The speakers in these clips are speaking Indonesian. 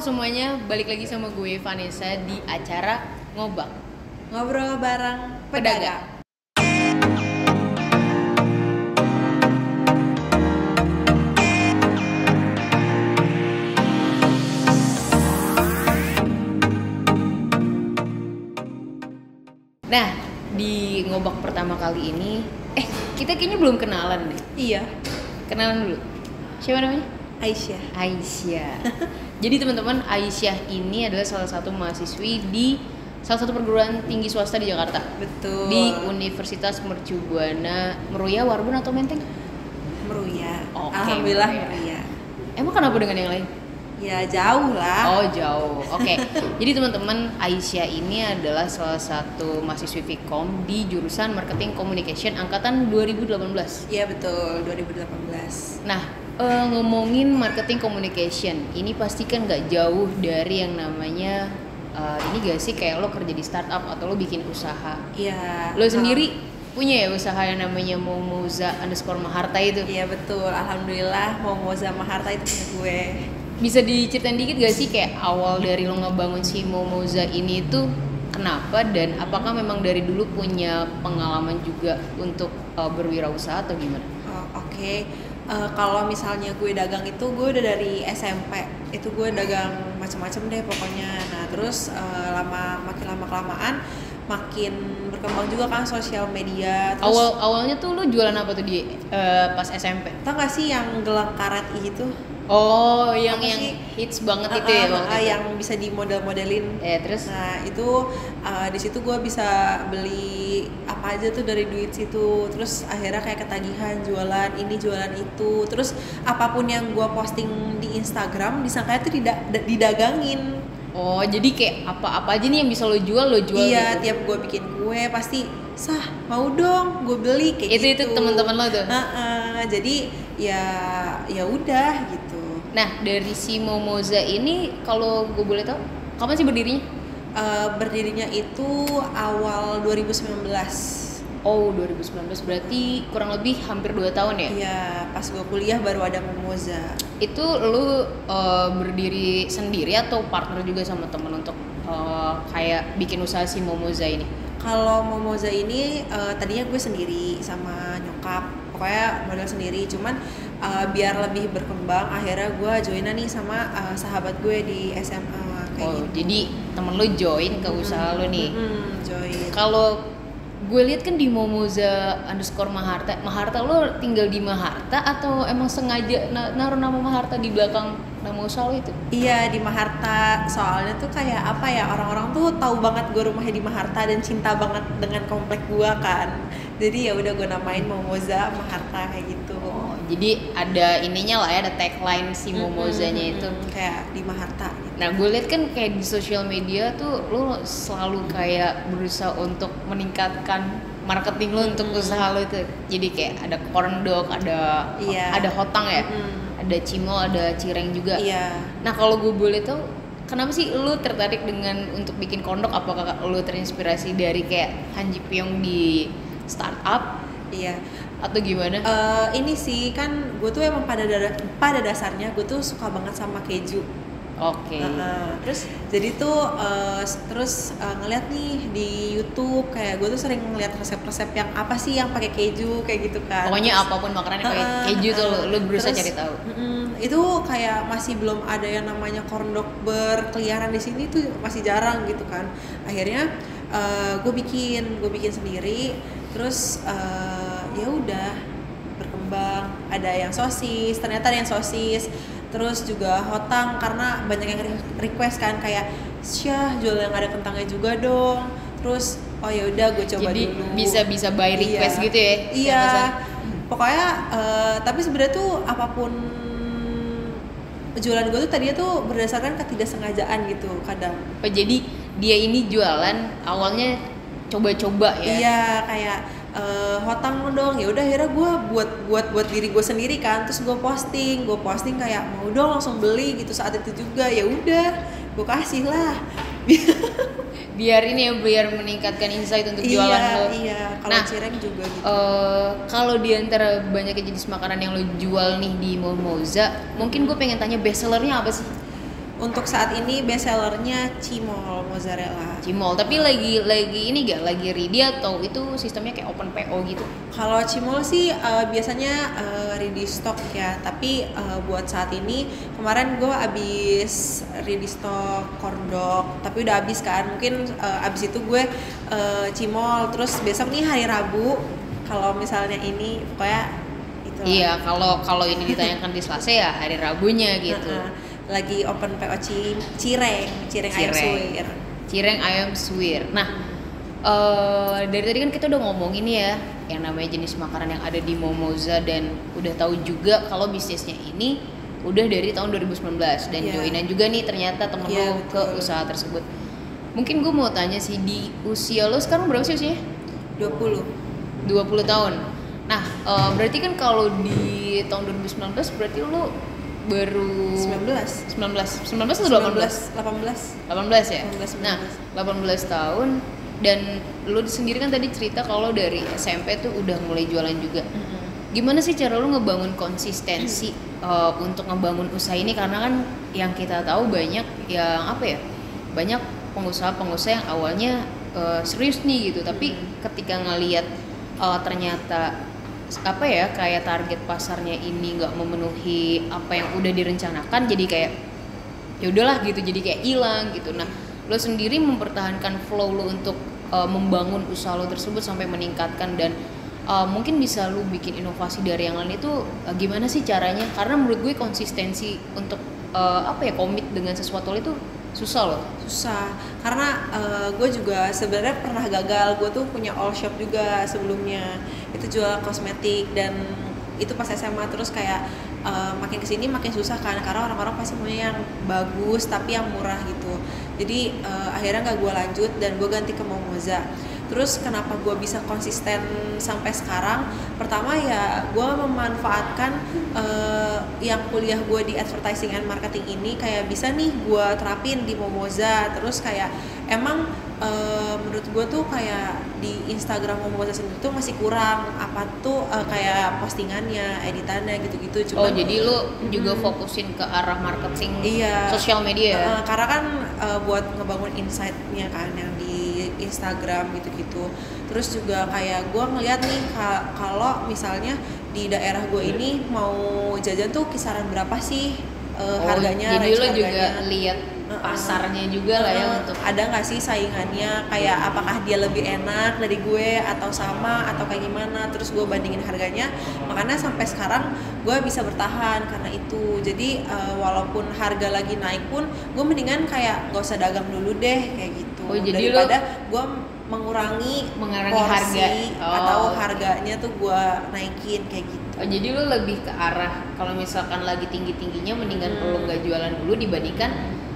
semuanya, balik lagi sama gue Vanessa di acara Ngobak Ngobrol bareng Pedagang. Nah, di Ngobak pertama kali ini, kita kayaknya belum kenalan deh. Iya, Kenalan dulu. Siapa namanya? Aisyah. Aisyah. Jadi teman-teman, Aisyah ini adalah salah satu mahasiswi di salah satu perguruan tinggi swasta di Jakarta. Betul. Di Universitas Mercu Buana, Meruya, Warbun atau Menteng? Meruya. Oke, Alhamdulillah Meruya. Meruya. Emang kenapa dengan yang lain? Ya jauh lah. Oh jauh, oke. Jadi teman-teman, Aisyah ini adalah salah satu mahasiswi Vkom di jurusan Marketing Communication angkatan 2018. Iya betul, 2018. Nah, ngomongin marketing communication, ini pasti kan nggak jauh dari yang namanya ini gak sih kayak lo kerja di startup atau lo bikin usaha. Iya. Lo sendiri punya ya usaha yang namanya Momoza_Maharta itu? Iya betul, alhamdulillah Momoza Maharta itu punya gue. Bisa diceritain dikit gak sih kayak awal dari lo ngebangun si Momoza ini tuh kenapa, dan apakah memang dari dulu punya pengalaman juga untuk berwirausaha atau gimana? Oke. Kalau misalnya gue dagang itu gue udah dari SMP itu gue dagang macam-macam deh pokoknya. Nah terus makin lama kelamaan makin berkembang juga kan sosial media. Terus Awalnya tuh lo jualan apa tuh di pas SMP? tau gak sih yang gelang karet itu? Oh, yang Apa sih? hits banget itu ya waktu itu. Yang bisa dimodel-modelin. Terus? Nah itu di situ gue bisa beli apa aja tuh dari duit situ. Terus akhirnya kayak ketagihan jualan ini jualan itu. Terus apapun yang gue posting di Instagram disangka itu didagangin. Oh, jadi kayak apa-apa aja nih yang bisa lo jual Iya, gitu. tiap gue bikin kue pasti sah mau dong gue beli kayak gitu. Itu teman-teman lo tuh. Jadi ya udah gitu. Nah, dari si Momoza ini kalau gue boleh tahu, kapan sih berdirinya? Berdirinya itu awal 2019. Oh, 2019 berarti kurang lebih hampir 2 tahun ya? Iya, pas gue kuliah baru ada Momoza. Itu lu berdiri sendiri atau partner juga sama temen untuk kayak bikin usaha si Momoza ini? Kalau Momoza ini tadinya gue sendiri sama nyokap, pokoknya modal sendiri. Cuman biar lebih berkembang, akhirnya gue joinan nih sama sahabat gue di SMA kayak gitu. Jadi temen lu join ke usaha lu nih. Join. Kalau gue lihat kan di Momoza_Maharta lo tinggal di Maharta atau emang sengaja naruh nama Maharta di belakang nama usaha lo itu? Iya di Maharta, soalnya tuh kayak apa ya, orang-orang tuh tahu banget gue rumahnya di Maharta dan cinta banget dengan komplek gue kan. Jadi ya udah gue namain Momoza Maharta kayak gitu. Oh, jadi ada ininya lah ya, ada tagline si Momozanya itu kayak di Maharta gitu. Nah, gue lihat kan kayak di sosial media tuh lo selalu kayak berusaha untuk meningkatkan marketing lo untuk usaha lo itu. Jadi kayak ada corn dog, ada hotang ya, ada cimol, ada cireng juga. Iya. Nah, kalau gue boleh tahu, kenapa sih lo tertarik dengan untuk bikin corn dog? Apakah lo terinspirasi dari kayak Han Ji Pyong di startup? Iya. Atau gimana? Ini sih kan gue tuh emang pada dasarnya gue tuh suka banget sama keju. Oke. Terus jadi tuh ngeliat nih di YouTube kayak gue tuh sering ngeliat resep-resep yang apa sih yang pakai keju kayak gitu kan. Pokoknya apapun makanannya pakai keju tuh lo berusaha cari tahu. Itu kayak masih belum ada yang namanya corn dog berkeliaran di sini tuh masih jarang gitu kan. Akhirnya gue bikin sendiri. Terus ya udah berkembang. Ada yang sosis, ternyata ada yang sosis. Terus juga hotang karena banyak yang request kan kayak Syah jual yang ada kentangnya juga dong. Terus oh ya udah gue coba jadi dulu. bisa by request gitu ya? Iya. Pokoknya tapi sebenarnya tuh apapun jualan gue tuh tadinya tuh berdasarkan ketidaksengajaan gitu kadang. Oh, jadi dia ini jualan awalnya coba-coba ya? Iya kayak hotang dong, ya udah akhirnya gue buat diri gue sendiri kan. Terus gue posting kayak mau dong langsung beli gitu saat itu juga. Ya udah gue kasih lah biar meningkatkan insight untuk jualan lo. Iya kalau cireng juga gitu. Kalau di antara banyaknya jenis makanan yang lo jual nih di Momoza, mungkin gue pengen tanya best sellernya apa sih? Untuk saat ini best sellernya Cimol mozzarella. Cimol, tapi lagi ini gak lagi ready atau itu sistemnya kayak open PO gitu? Kalau Cimol sih biasanya ready stock ya, tapi buat saat ini kemarin gue abis ready stock corn dog, tapi udah abis kan, mungkin abis itu gue Cimol, terus besok nih hari Rabu kalau misalnya ini pokoknya itu. Iya, kalau ini ditanyakan di Selasa ya hari Rabunya gitu. Lagi open PO cireng ayam suwir. Cireng ayam suwir. Nah, dari tadi kan kita udah ngomongin ya yang namanya jenis makanan yang ada di Momoza, dan udah tahu juga kalau bisnisnya ini udah dari tahun 2019 dan joinan juga nih ternyata temen lo ke usaha tersebut. Mungkin gue mau tanya sih, di usia lo sekarang berapa sih usianya? 20 tahun. Nah, berarti kan kalau di tahun 2019 berarti lo baru 19 atau 18 ya? 18. Nah, 18 tahun, dan lu sendiri kan tadi cerita kalau dari SMP tuh udah mulai jualan juga. Gimana sih cara lu ngebangun konsistensi untuk ngebangun usaha ini? Karena kan yang kita tahu banyak yang banyak pengusaha yang awalnya serius nih gitu, tapi ketika ngelihat ternyata kayak target pasarnya ini nggak memenuhi apa yang udah direncanakan, jadi kayak ya udahlah gitu, jadi kayak hilang gitu. Nah, lo sendiri mempertahankan flow lo untuk membangun usaha lo tersebut sampai meningkatkan, dan mungkin bisa lo bikin inovasi dari yang lain itu gimana sih caranya? Karena menurut gue konsistensi untuk komit dengan sesuatu itu susah karena gue juga sebenarnya pernah gagal. Gue tuh punya all shop juga sebelumnya, itu jual kosmetik, dan itu pas SMA. Terus kayak makin kesini makin susah kan, karena orang-orang pasti punya yang bagus tapi yang murah gitu. Jadi akhirnya nggak gue lanjut dan gue ganti ke Momoza. Terus kenapa gue bisa konsisten sampai sekarang? Pertama ya gue memanfaatkan yang kuliah gue di advertising and marketing ini kayak bisa nih gue terapin di Momoza. Terus kayak emang menurut gue tuh kayak di Instagram Momoza sendiri tuh masih kurang kayak postingannya, editannya gitu-gitu. Cuman, jadi lu juga fokusin ke arah marketing sosial media ya? Karena kan buat ngebangun insight-nya kan yang di Instagram gitu-gitu. Terus juga kayak gue ngeliat nih kalau misalnya di daerah gue ini mau jajan tuh kisaran berapa sih harganya. Jadi lo juga lihat pasarnya juga lah ya, untuk ada nggak sih saingannya, kayak apakah dia lebih enak dari gue atau sama atau kayak gimana. Terus gue bandingin harganya, makanya sampai sekarang gue bisa bertahan karena itu. Jadi walaupun harga lagi naik pun gue mendingan kayak gak usah dagang dulu deh kayak gitu, daripada gue mengurangi porsi harga atau harganya tuh gue naikin kayak gitu. Jadi lo lebih ke arah kalau misalkan lagi tinggi-tingginya mendingan lo nggak jualan dulu dibandingkan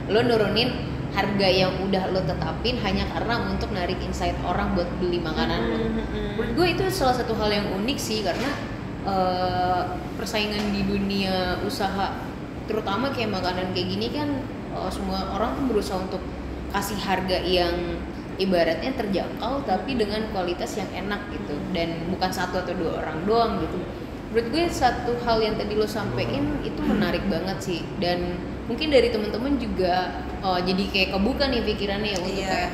lo nurunin harga yang udah lo tetapin hanya karena untuk narik insight orang buat beli makanan lo. Menurut gue itu salah satu hal yang unik sih, karena persaingan di dunia usaha terutama kayak makanan kayak gini kan semua orang tuh berusaha untuk kasih harga yang ibaratnya terjangkau tapi dengan kualitas yang enak gitu, dan bukan satu atau dua orang doang gitu. Menurut gue satu hal yang tadi lo sampein itu menarik banget sih, dan mungkin dari teman-teman juga jadi kayak kebuka nih pikirannya ya untuk kayak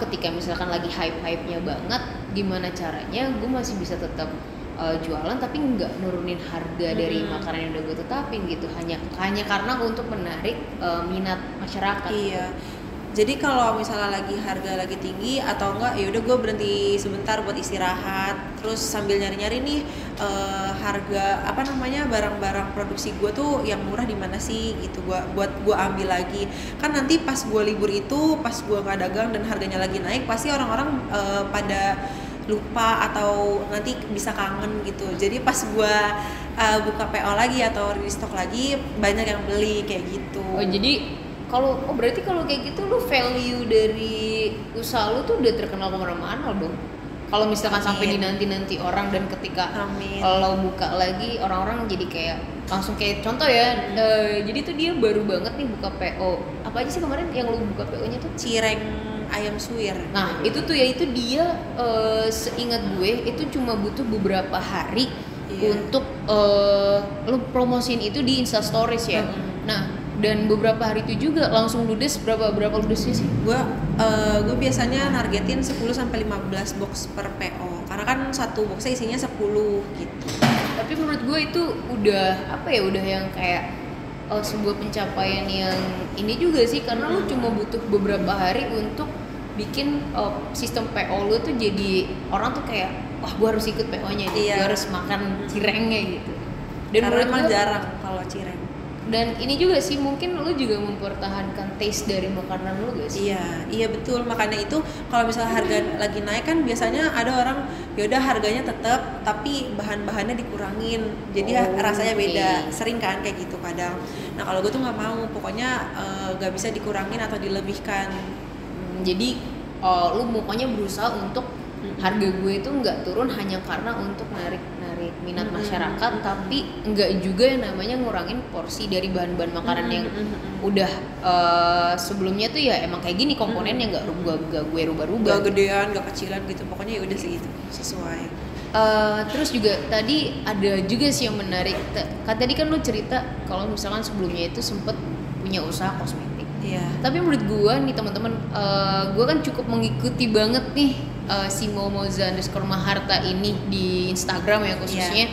ketika misalkan lagi hype-hype-nya banget, gimana caranya gue masih bisa tetap jualan tapi nggak nurunin harga dari makanan yang udah gue tetapin gitu, hanya karena untuk menarik minat masyarakat. Iya. Jadi kalau misalnya lagi harga lagi tinggi atau enggak, ya udah gue berhenti sebentar buat istirahat, terus sambil nyari-nyari nih harga barang-barang produksi gue tuh yang murah di mana sih gitu, buat gue ambil lagi. Kan nanti pas gue libur itu, pas gue nggak dagang dan harganya lagi naik, pasti orang-orang pada lupa atau nanti bisa kangen gitu. Jadi pas gue buka PO lagi atau restock lagi, banyak yang beli kayak gitu. Jadi berarti kalau kayak gitu lu value dari usaha lu tuh udah terkenal kemana-mana dong. Kalau misalkan sampai dinanti-nanti orang, dan ketika kalau buka lagi orang-orang jadi kayak langsung kayak contoh ya, jadi tuh dia baru banget nih buka PO. Apa aja sih kemarin yang lu buka PO-nya tuh? Cireng ayam suwir. Nah itu tuh ya, itu dia seingat gue itu cuma butuh beberapa hari untuk lu promosiin itu di Insta Stories ya. Nah Dan beberapa hari itu juga langsung ludes. Berapa ludesnya sih? Gue biasanya nargetin 10 sampai 15 box per PO. Karena kan satu boxnya isinya 10 gitu. Tapi menurut gue itu udah apa ya? Udah yang kayak sebuah pencapaian yang ini juga sih, karena lu cuma butuh beberapa hari untuk bikin sistem PO lu tuh jadi orang tuh kayak wah gue harus ikut PO-nya, gue harus makan cirengnya gitu. Dan karena emang jarang kalau cireng. Dan ini juga sih mungkin lu juga mempertahankan taste dari makanan lu gak sih? Iya betul, makanya itu kalau misalnya harga lagi naik kan biasanya ada orang yaudah harganya tetap tapi bahan-bahannya dikurangin jadi rasanya beda, sering kan kayak gitu kadang. Nah kalau gue tuh nggak mau, pokoknya nggak bisa dikurangin atau dilebihkan. Jadi lu pokoknya berusaha untuk harga gue itu nggak turun hanya karena untuk narik minat masyarakat, tapi nggak juga yang namanya ngurangin porsi dari bahan-bahan makanan yang udah sebelumnya tuh ya emang kayak gini komponennya, nggak gue rubah-rubah, nggak gedean nggak kecilan gitu, pokoknya ya udah segitu sesuai. Terus juga tadi ada juga sih yang menarik, tadi kan lu cerita kalau misalkan sebelumnya itu sempet punya usaha kosmetik. Tapi menurut gue nih teman-teman, gue kan cukup mengikuti banget nih si @momoza_maharta ini di Instagram ya khususnya.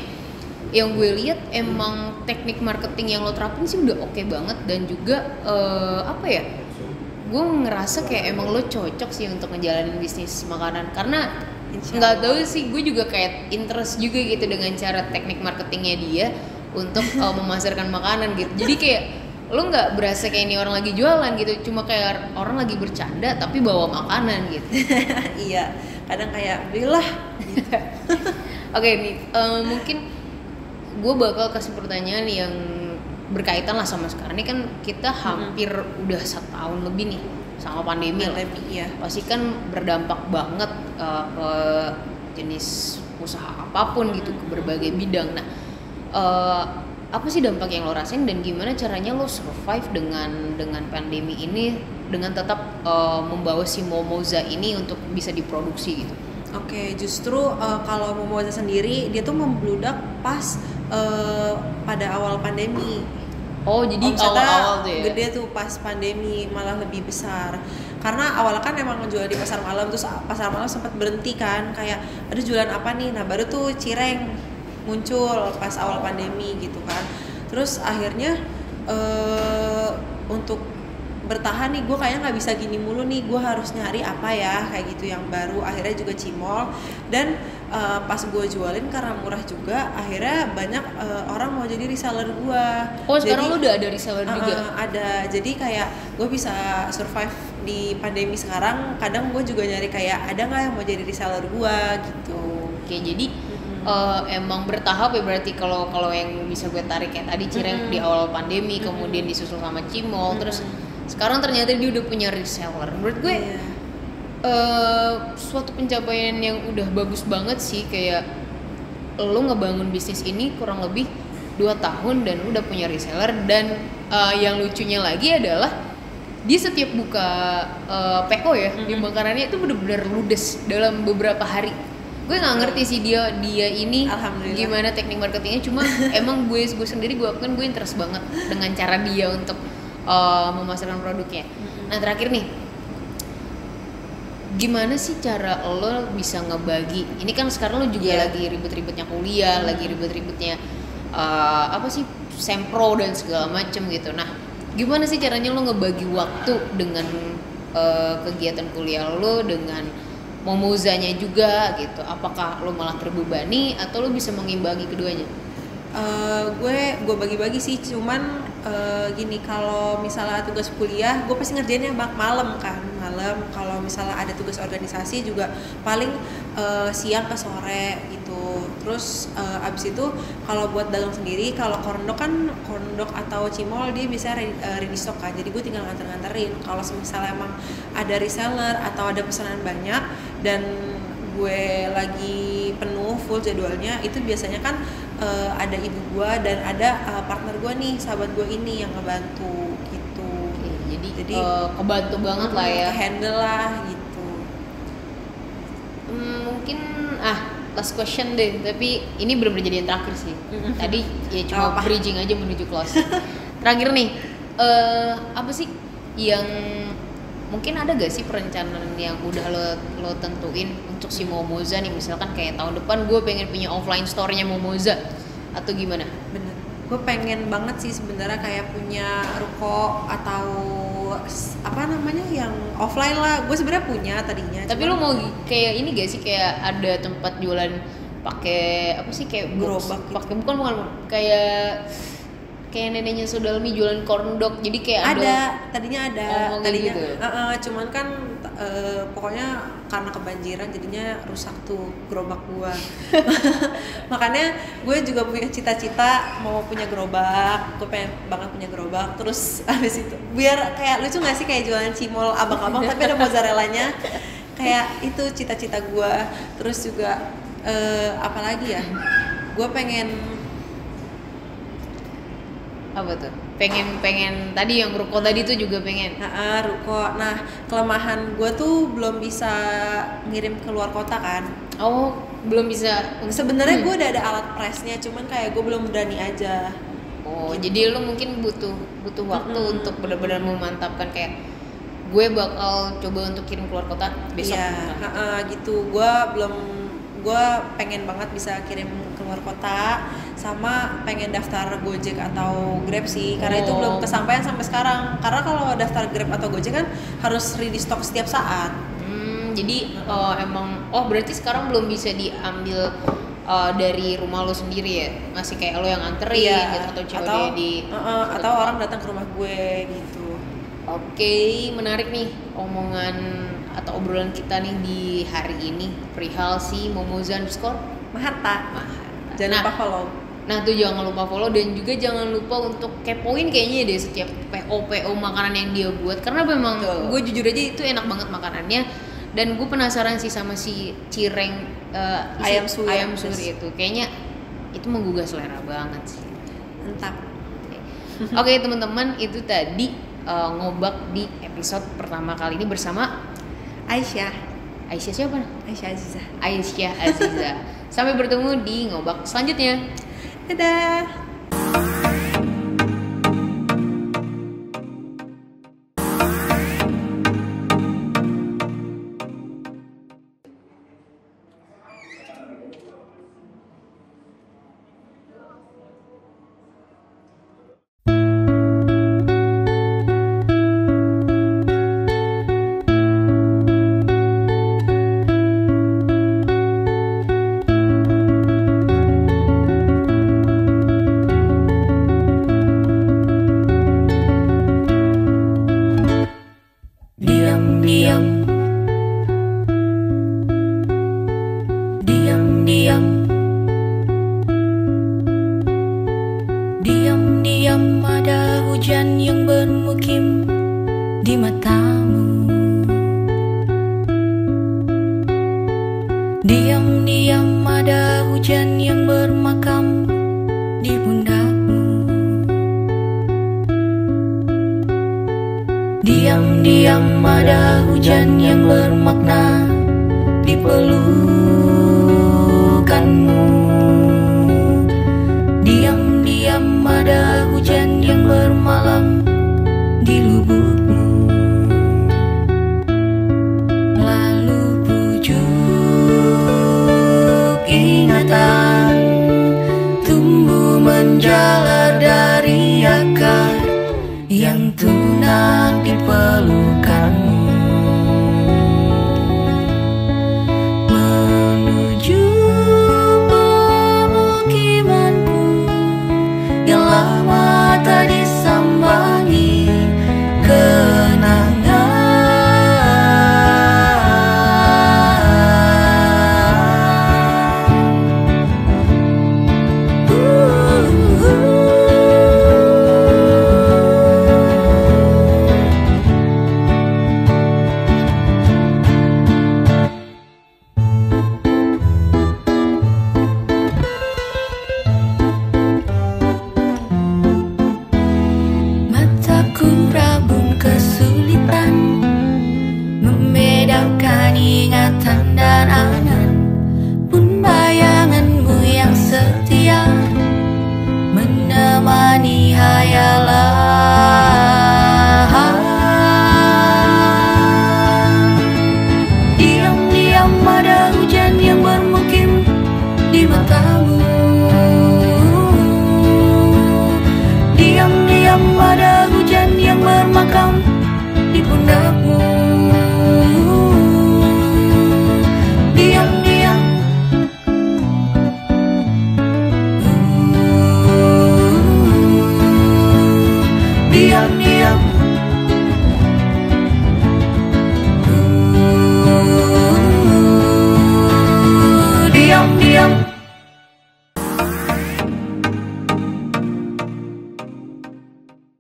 Yang gue lihat emang teknik marketing yang lo terapin sih udah oke banget, dan juga apa ya, gue ngerasa kayak emang lo cocok sih untuk ngejalanin bisnis makanan, karena nggak tahu sih, gue juga kayak interest juga gitu dengan cara teknik marketingnya dia untuk memasarkan makanan gitu. Jadi kayak lo nggak berasa kayak ini orang lagi jualan gitu, cuma kayak orang lagi bercanda tapi bawa makanan gitu. Iya, kadang kayak belilah gitu. Oke nih, mungkin gue bakal kasih pertanyaan yang berkaitan lah sama sekarang ini kan kita hampir udah 1 tahun lebih nih sama pandemi lah. Pasti kan berdampak banget ke jenis usaha apapun gitu, ke berbagai bidang. Nah, apa sih dampak yang lo rasain dan gimana caranya lo survive dengan pandemi ini dengan tetap membawa si Momoza ini untuk bisa diproduksi gitu? Oke, justru kalau Momoza sendiri dia tuh membludak pas pada awal pandemi. Oh, jadi awal-awal tuh ya? Gede tuh pas pandemi, malah lebih besar. Karena awalnya kan emang jual di pasar malam, terus pasar malam sempat berhenti kan, kayak ada jualan apa nih? Nah baru tuh cireng muncul pas awal pandemi gitu kan. Terus akhirnya untuk bertahan nih, gue kayaknya nggak bisa gini mulu nih, gue harus nyari apa ya kayak gitu yang baru. Akhirnya juga cimol, dan pas gue jualin karena murah juga, akhirnya banyak orang mau jadi reseller gue. Oh, sekarang lu udah ada reseller juga? Ada, jadi kayak gue bisa survive di pandemi sekarang. Kadang gue juga nyari kayak ada nggak yang mau jadi reseller gue gitu. Oke, jadi emang bertahap ya berarti. Kalau yang bisa gue tarik kayak tadi cireng di awal pandemi, kemudian disusul sama cimol, terus sekarang ternyata dia udah punya reseller. Menurut gue suatu pencapaian yang udah bagus banget sih, kayak lo ngebangun bisnis ini kurang lebih 2 tahun dan lo udah punya reseller. Dan yang lucunya lagi adalah dia setiap buka PO ya di makanannya itu benar-benar ludes dalam beberapa hari. Gue nggak ngerti sih dia ini gimana teknik marketingnya, cuma emang gue sendiri gue interest banget dengan cara dia untuk memasarkan produknya. Nah terakhir nih, gimana sih cara lo bisa ngebagi, ini kan sekarang lo juga lagi ribet-ribetnya kuliah, lagi ribet-ribetnya apa sih sempro dan segala macem gitu. Nah gimana sih caranya lo ngebagi waktu dengan kegiatan kuliah lo dengan Momozanya juga gitu? Apakah lo malah terbebani atau lo bisa mengimbangi keduanya? Gue bagi-bagi sih, cuman gini, kalau misalnya tugas kuliah gue pasti ngerjainnya malam. Kalau misalnya ada tugas organisasi juga paling siang ke sore gitu. Terus abis itu kalau buat dagang sendiri, kalau korndok atau cimol dia bisa ready stock kan, jadi gue tinggal nganterin. Kalau misalnya emang ada reseller atau ada pesanan banyak dan gue lagi penuh full jadwalnya, itu biasanya kan ada ibu gue dan ada partner gue nih, sahabat gue ini yang ngebantu gitu. Oke, jadi kebantu banget lah ya, handle lah gitu. Mungkin last question deh, tapi ini benar-benar jadi yang terakhir sih. Tadi ya cuma bridging aja menuju close. Terakhir nih, apa sih yang mungkin ada gak sih perencanaan yang udah lo tentuin untuk si Momoza nih, misalkan kayak tahun depan gue pengen punya offline store-nya Momoza atau gimana? Bener, gue pengen banget sih sebenarnya kayak punya ruko atau apa namanya yang offline lah. Gue sebenarnya punya tadinya. Tapi lo mau kayak ini gak sih, kayak ada tempat jualan pakai apa sih, kayak gerobak gitu. Pakai bukan kayak neneknya Sodalmi jualan corn dog, jadi kayak tadinya ada tadinya gitu. Cuman kan pokoknya karena kebanjiran jadinya rusak tuh gerobak gua. Makanya gue juga punya cita-cita mau punya gerobak, gue pengen banget punya gerobak. Terus habis itu biar kayak lucu nggak sih kayak jualan cimol abang-abang tapi ada mozzarellanya, kayak itu cita-cita gua. Terus juga apalagi ya, gue pengen apa tuh, pengen tadi yang ruko tadi tuh juga pengen. Ruko. Nah, kelemahan gue tuh belum bisa ngirim ke luar kota kan. Oh, belum bisa. Sebenarnya gue udah ada alat pressnya, cuman kayak gue belum berani aja. Oh, gitu. Jadi lo mungkin butuh waktu untuk benar-benar memantapkan kayak gue bakal coba untuk kirim keluar kota besok. Iya, gitu. Gue pengen banget bisa kirim keluar kota, sama pengen daftar Gojek atau Grab sih, karena itu belum kesampaian sampai sekarang. Karena kalau daftar Grab atau Gojek kan harus ready stock setiap saat. Jadi emang berarti sekarang belum bisa diambil dari rumah lo sendiri ya, masih kayak lo yang anterin gitu, atau coba atau orang datang ke rumah gue gitu. Oke, menarik nih omongan atau obrolan kita nih di hari ini perihal si Momoza Maharta. Jangan lupa follow. Nah tuh jangan lupa follow, dan juga jangan lupa untuk kepoin kayaknya deh setiap PO makanan yang dia buat, karena memang gue jujur aja itu enak banget makanannya, dan gue penasaran sih sama si cireng ayam suri itu, kayaknya itu menggugah selera banget sih. Mantap. Oke teman-teman, itu tadi ngobak di episode pertama kali ini bersama Aisyah siapa? Aisyah Aziza. Sampai bertemu di ngobak selanjutnya. Dadah. Diam-diam ada hujan yang bermukim di matamu. Diam-diam ada hujan yang bermakam di pundakmu. Diam-diam ada hujan yang bermakna di pelukanmu. Diam-diam ada hujan yang bermakna